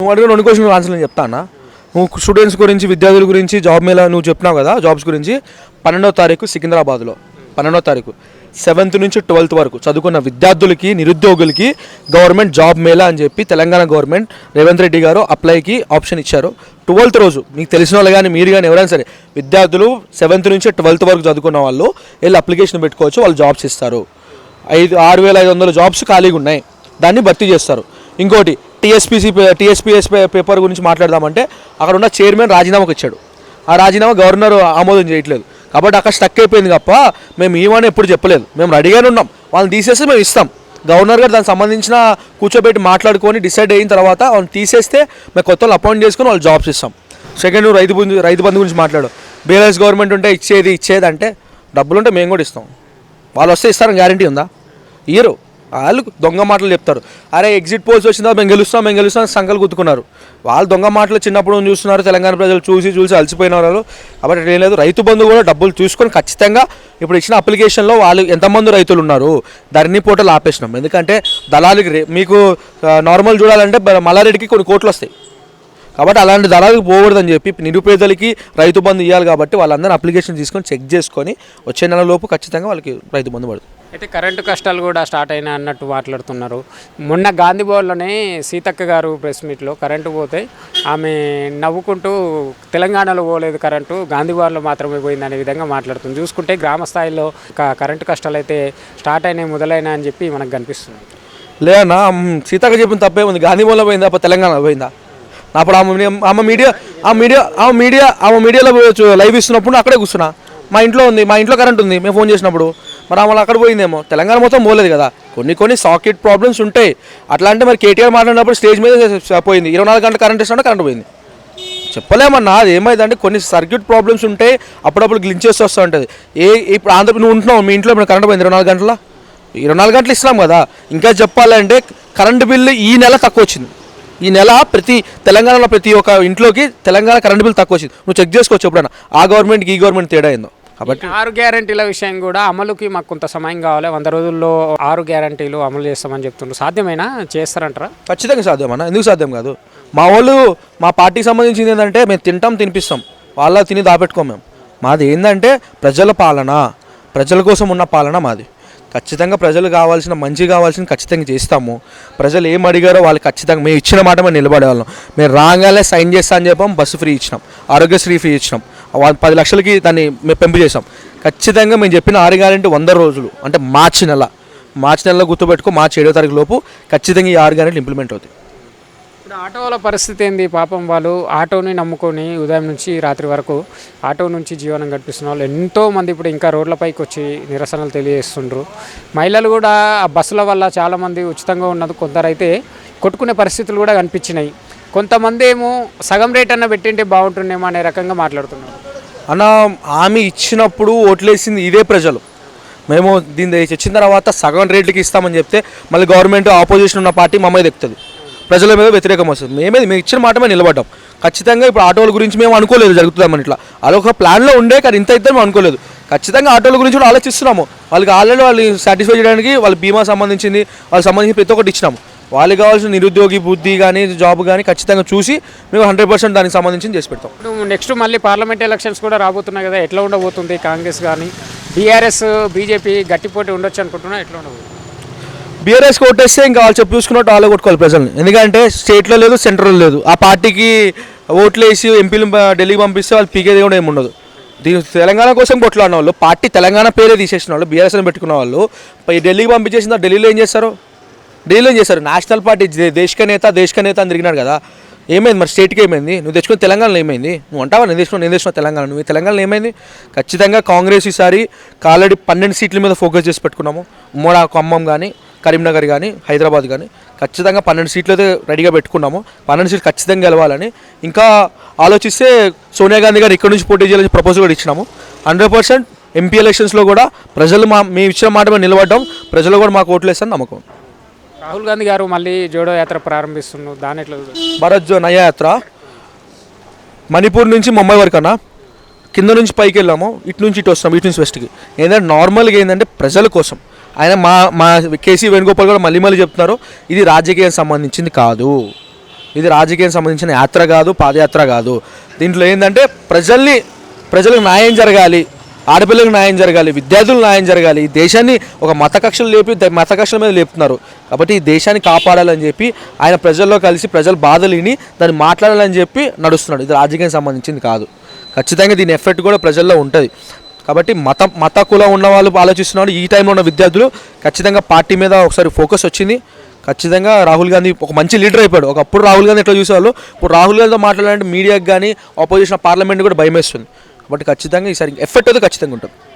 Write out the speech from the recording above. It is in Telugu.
నువ్వు అడిగిన 2 క్వశ్చన్ ఆన్సర్ నేను చెప్తానా. నువ్వు స్టూడెంట్స్ గురించి, విద్యార్థుల గురించి, జాబ్ మేళ నువ్వు చెప్పినావు కదా, జాబ్స్ గురించి 12వ తారీఖు సికింద్రాబాద్లో 12వ తారీఖు 7th నుంచి 12th వరకు చదువుకున్న విద్యార్థులకి, నిరుద్యోగులకి గవర్నమెంట్ జాబ్ మేళా అని చెప్పి తెలంగాణ గవర్నమెంట్ రేవంత్ రెడ్డి గారు అప్లైకి ఆప్షన్ ఇచ్చారు. 12th రోజు మీకు తెలిసిన వాళ్ళు కానీ మీరు కానీ ఎవరైనా సరే విద్యార్థులు 7th నుంచి 12th వరకు చదువుకున్న వాళ్ళు వెళ్ళి అప్లికేషన్ పెట్టుకోవచ్చు. వాళ్ళు జాబ్స్ ఇస్తారు. 6,500 జాబ్స్ ఖాళీగా ఉన్నాయి, దాన్ని భర్తీ చేస్తారు. ఇంకోటి టీఎస్పీఎస్ పేపర్ గురించి మాట్లాడదామంటే అక్కడ ఉన్న చైర్మన్ రాజీనామాకు ఇచ్చాడు. ఆ రాజీనామా గవర్నర్ ఆమోదం చేయట్లేదు కాబట్టి అక్కడ స్టక్ అయిపోయింది తప్ప మేము ఏమని ఎప్పుడు చెప్పలేదు. మేము రెడీగానే ఉన్నాం, వాళ్ళని తీసేస్తే మేము ఇస్తాం. గవర్నర్ గారు దానికి సంబంధించిన కూర్చోబెట్టి మాట్లాడుకొని డిసైడ్ అయిన తర్వాత వాళ్ళని తీసేస్తే మేము కొత్త వాళ్ళు అపాయింట్ చేసుకొని వాళ్ళు జాబ్స్ ఇస్తాం. సెకండ్ రైతు బంధు గురించి మాట్లాడు. బీఆర్ఎస్ గవర్నమెంట్ ఉంటే ఇచ్చేది అంటే డబ్బులు ఉంటే మేము కూడా ఇస్తాం. వాళ్ళు వస్తే ఇస్తారని గ్యారంటీ ఉందా? ఇయ్యరు. వాళ్ళు దొంగ మాటలు చెప్తారు. అరే ఎగ్జిట్ పోల్స్ వచ్చిందా మేము గెలుస్తాం సంకలు గుర్తుకున్నారు. వాళ్ళు దొంగ మాటలు చిన్నప్పుడు చూస్తున్నారు. తెలంగాణ ప్రజలు చూసి అలసిపోయినారు. కాబట్టి ఏం లేదు, రైతు బంధు కూడా డబ్బులు చూసుకొని ఖచ్చితంగా ఇప్పుడు ఇచ్చిన అప్లికేషన్లో వాళ్ళు ఎంతమంది రైతులు ఉన్నారు ధరణి పోర్టల్ ఆపేసినాం. ఎందుకంటే దళాలకి మీకు నార్మల్ చూడాలంటే మల్లారెడ్డికి కొన్ని కోట్లు వస్తాయి కాబట్టి అలాంటి దళాలకు పోకూడదని చెప్పి నిరుపేదలకి రైతు బంధు ఇవ్వాలి కాబట్టి వాళ్ళందరూ అప్లికేషన్ తీసుకొని చెక్ చేసుకొని వచ్చే నెల లోపు ఖచ్చితంగా వాళ్ళకి రైతు బంధు పడుతుంది. అయితే కరెంటు కష్టాలు కూడా స్టార్ట్ అయినా అన్నట్టు మాట్లాడుతున్నారు. మొన్న గాంధీ భవన్లోనే సీతక్క గారు ప్రెస్ మీట్లో కరెంటు పోతే ఆమె నవ్వుకుంటూ తెలంగాణలో పోలేదు కరెంటు, గాంధీ భవన్లో మాత్రమే పోయింది అనే విధంగా మాట్లాడుతుంది. చూసుకుంటే గ్రామ స్థాయిలో కరెంటు కష్టాలు అయితే స్టార్ట్ అయినాయి, మొదలైనా అని చెప్పి మనకు కనిపిస్తుంది. లేదన్నా, సీతక్క చెప్పిన తప్పే ఉంది. గాంధీ భవన్లో పోయిందా తెలంగాణ పోయిందా? అప్పుడు ఆమె మీడియాలో లైవ్ ఇస్తున్నప్పుడు అక్కడే కూర్చున్నా. మా ఇంట్లో ఉంది, మా ఇంట్లో కరెంట్ ఉంది మేము ఫోన్ చేసినప్పుడు. మరి ఆమె అక్కడ పోయిందేమో, తెలంగాణ మొత్తం పోలేదు కదా. కొన్ని సాకెట్ ప్రాబ్లమ్స్ ఉంటాయి. అట్లా అంటే మరి కేటీఆర్ మాట్లాడినప్పుడు స్టేజ్ మీద పోయింది, 24 గంటల కరెంట్ ఇస్తున్నా కరెంట్ పోయింది. చెప్పలేమన్నా అది ఏమైందంటే కొన్ని సర్క్యూట్ ప్రాబ్లమ్స్ ఉంటాయి, అప్పుడప్పుడు గ్లించెస్ వస్తూ ఉంటుంది. ఇప్పుడు నువ్వు ఉంటున్నావు, మీ ఇంట్లో ఇప్పుడు కరెంట్ పోయింది 24 గంటలు ఇస్తున్నాం కదా. ఇంకా చెప్పాలంటే కరెంటు బిల్లు ఈ నెల తక్కువ వచ్చింది. ఈ నెల తెలంగాణలో ప్రతి ఒక్క ఇంట్లోకి తెలంగాణ కరెంటు బిల్ తక్కువ వచ్చింది. నువ్వు చెక్ చేసుకోవచ్చు ఎప్పుడైనా ఆ గవర్నమెంట్కి ఈ గవర్నమెంట్ తేడా అయిందో. కాబట్టి 6 గ్యారంటీల విషయం కూడా అమలుకి మాకు కొంత సమయం కావాలి, 100 రోజుల్లో 6 గ్యారంటీలు అమలు చేస్తామని చెప్తున్నారు. సాధ్యమైనా చేస్తారంటారా? ఖచ్చితంగా సాధ్యమన్నా, ఎందుకు సాధ్యం కాదు. మా పార్టీకి సంబంధించింది ఏంటంటే మేము తినిపిస్తాం, వాళ్ళ తిని దాపెట్టుకోం. మాది ఏంటంటే ప్రజల పాలన, ప్రజల కోసం ఉన్న పాలన మాది. ఖచ్చితంగా ప్రజలు మంచి కావాల్సిన ఖచ్చితంగా చేస్తాము. ప్రజలు ఏం అడిగారో వాళ్ళు ఖచ్చితంగా మేము ఇచ్చిన మాట మేము నిలబడేవాళ్ళం. మేము రాగానే సైన్ చేస్తా అని చెప్పాం, బస్సు ఫ్రీ ఇచ్చినాం, ఆరోగ్యశ్రీ ఫ్రీ ఇచ్చినాం, 10 లక్షలకి దాన్ని మేము పెంపు చేసాం. ఖచ్చితంగా మేము చెప్పిన 6 గ్యారెంటీ 100 రోజులు అంటే మార్చి నెలలో గుర్తుపెట్టుకో, మార్చి 7వ తారీఖు లోపు ఖచ్చితంగా ఈ 6 గ్యారెంటీలు ఇంప్లిమెంట్ అవుతాయి. ఇప్పుడు ఆటోల పరిస్థితి ఏంది? పాపం వాళ్ళు ఆటోని నమ్ముకొని ఉదయం నుంచి రాత్రి వరకు ఆటో నుంచి జీవనం గడిపిస్తున్న వాళ్ళు ఎంతోమంది ఇప్పుడు ఇంకా రోడ్లపైకి వచ్చి నిరసనలు తెలియజేస్తుండ్రు. మహిళలు కూడా ఆ బస్సుల వల్ల చాలామంది ఉచితంగా ఉన్నది, కొందరైతే కొట్టుకునే పరిస్థితులు కూడా కనిపించినాయి. కొంతమంది ఏమో సగం రేట్ అన్న పెట్టింటే బాగుంటుందేమో అనే రకంగా మాట్లాడుతున్నారు. అన్న హామీ ఇచ్చినప్పుడు ఓట్లేసింది ఇదే ప్రజలు. మేము దీన్ని తెచ్చిన తర్వాత సగం రేట్లకి ఇస్తామని చెప్తే మళ్ళీ గవర్నమెంట్ ఆపోజిషన్ ఉన్న పార్టీ మా మీద ఎక్కుతుంది, ప్రజల మీద వ్యతిరేకం వస్తుంది. మేము ఇచ్చిన మాట మేము నిలబడ్డాం. ఖచ్చితంగా ఇప్పుడు ఆటోల గురించి మేము అనుకోలేదు జరుగుతుందామని, ఇట్లా అదొక ప్లాన్లో ఉండే కానీ ఇంత ఇద్దరు మేము అనుకోలేదు. ఖచ్చితంగా ఆటోల గురించి కూడా ఆలోచిస్తున్నాము. వాళ్ళకి ఆల్రెడీ వాళ్ళు సాటిస్ఫై చేయడానికి వాళ్ళ బీమా సంబంధించింది, వాళ్ళకి సంబంధించి ప్రతి ఒక్కటి ఇచ్చినాము. వాళ్ళకి కావాల్సిన నిరుద్యోగి బుద్ధి కానీ జాబ్ కానీ ఖచ్చితంగా చూసి మేము 100% దానికి సంబంధించి చేసి పెడతాం. నెక్స్ట్ మళ్ళీ పార్లమెంట్ ఎలక్షన్స్ కూడా రాబోతున్నాయి కదా, ఎట్లా ఉండబోతుంది? కాంగ్రెస్ కానీ బీఆర్ఎస్ బీజేపీ గట్టి పోటీ ఉండొచ్చు అనుకుంటున్నా, ఎట్లా ఉండబోతుంది? బీఆర్ఎస్ కొట్టేస్తే ఇంకా వాళ్ళు చెప్పుకున్నట్టు వాళ్ళే కొట్టుకోవాలి ప్రజల్ని. ఎందుకంటే స్టేట్లో లేదు, సెంట్రల్ లేదు. ఆ పార్టీకి ఓట్లు వేసి ఎంపీలు ఢిల్లీకి పంపిస్తే వాళ్ళు పీకేది కూడా ఏమి ఉండదు. దీని తెలంగాణ కోసం కొట్లాడిన వాళ్ళు, పార్టీ తెలంగాణ పేరే తీసేసిన వాళ్ళు, బీఆర్ఎస్ని పెట్టుకున్న వాళ్ళు ఢిల్లీకి పంపించేసిన ఢిల్లీలో ఏం చేస్తారు? నేషనల్ పార్టీ దేశక నేత అని తిరిగినాడు కదా. ఏమైంది మరి? స్టేట్కి ఏమైంది? నువ్వు తెచ్చుకుని తెలంగాణలో ఏమైంది? నువ్వు అంటావా నేను తెచ్చుకున్న తెలంగాణ, నువ్వు తెలంగాణలో ఏమైంది? ఖచ్చితంగా కాంగ్రెస్ ఈసారి ఆల్రెడీ 12 సీట్ల మీద ఫోకస్ చేసి పెట్టుకున్నాము. ఉమ్మడి ఖమ్మం కానీ, కరీంనగర్ కానీ, హైదరాబాద్ కానీ ఖచ్చితంగా 12 సీట్లు అయితే రెడీగా పెట్టుకున్నాము. 12 సీట్లు ఖచ్చితంగా గెలవాలని. ఇంకా ఆలోచిస్తే సోనియా గాంధీ గారు ఇక్కడ నుంచి పోటీ చేయాలని ప్రపోజల్ కూడా ఇచ్చినాము. 100% ఎంపీ ఎలక్షన్స్లో కూడా ప్రజలు మేము ఇచ్చిన మాట మేము నిలబడ్డాం. ప్రజలు కూడా మాకు ఓట్లు వేస్తారని నమ్మకం. రాహుల్ గాంధీ గారు మళ్ళీ జోడో యాత్ర ప్రారంభిస్తున్నారు, దాని ఎట్లా? భారత్ జో నయా యాత్ర మణిపూర్ నుంచి ముంబై వరకు అన్న, కింద నుంచి పైకి వెళ్ళాము, ఇటు నుంచి ఇటు వస్తాము, ఇటు నుంచి వెస్ట్కి. ఏంటంటే నార్మల్గా ఏంటంటే ప్రజల కోసం ఆయన మా కేసీ వేణుగోపాల్ కూడా మళ్ళీ చెప్తున్నారు, ఇది రాజకీయానికి సంబంధించింది కాదు. ఇది రాజకీయం సంబంధించిన యాత్ర కాదు, పాదయాత్ర కాదు. దీంట్లో ఏంటంటే ప్రజలకు న్యాయం జరగాలి, ఆడపిల్లలకు న్యాయం జరగాలి, విద్యార్థులకు న్యాయం జరగాలి. ఈ దేశాన్ని ఒక మత కక్షలు లేపి మత కక్షల మీద లేపుతున్నారు. కాబట్టి ఈ దేశాన్ని కాపాడాలని చెప్పి ఆయన ప్రజల్లో కలిసి ప్రజల బాధలు విని దాన్ని మాట్లాడాలని చెప్పి నడుస్తున్నాడు. ఇది రాజకీయం సంబంధించింది కాదు. ఖచ్చితంగా దీని ఎఫెక్ట్ కూడా ప్రజల్లో ఉంటుంది. కాబట్టి మత కులం ఉన్న వాళ్ళు ఆలోచిస్తున్నాడు. ఈ టైంలో ఉన్న విద్యార్థులు ఖచ్చితంగా పార్టీ మీద ఒకసారి ఫోకస్ వచ్చింది. ఖచ్చితంగా రాహుల్ గాంధీ ఒక మంచి లీడర్ అయిపోయాడు. ఒకప్పుడు రాహుల్ గాంధీ ఎట్లా చూసేవాళ్ళు, ఇప్పుడు రాహుల్ గాంధీతో మాట్లాడాలంటే మీడియాకి కానీ ఆపోజిషన్ పార్లమెంట్ కూడా భయం వేస్తుంది. కాబట్టి ఖచ్చితంగా ఈసారి ఎఫెక్ట్ అయితే ఖచ్చితంగా ఉంటుంది.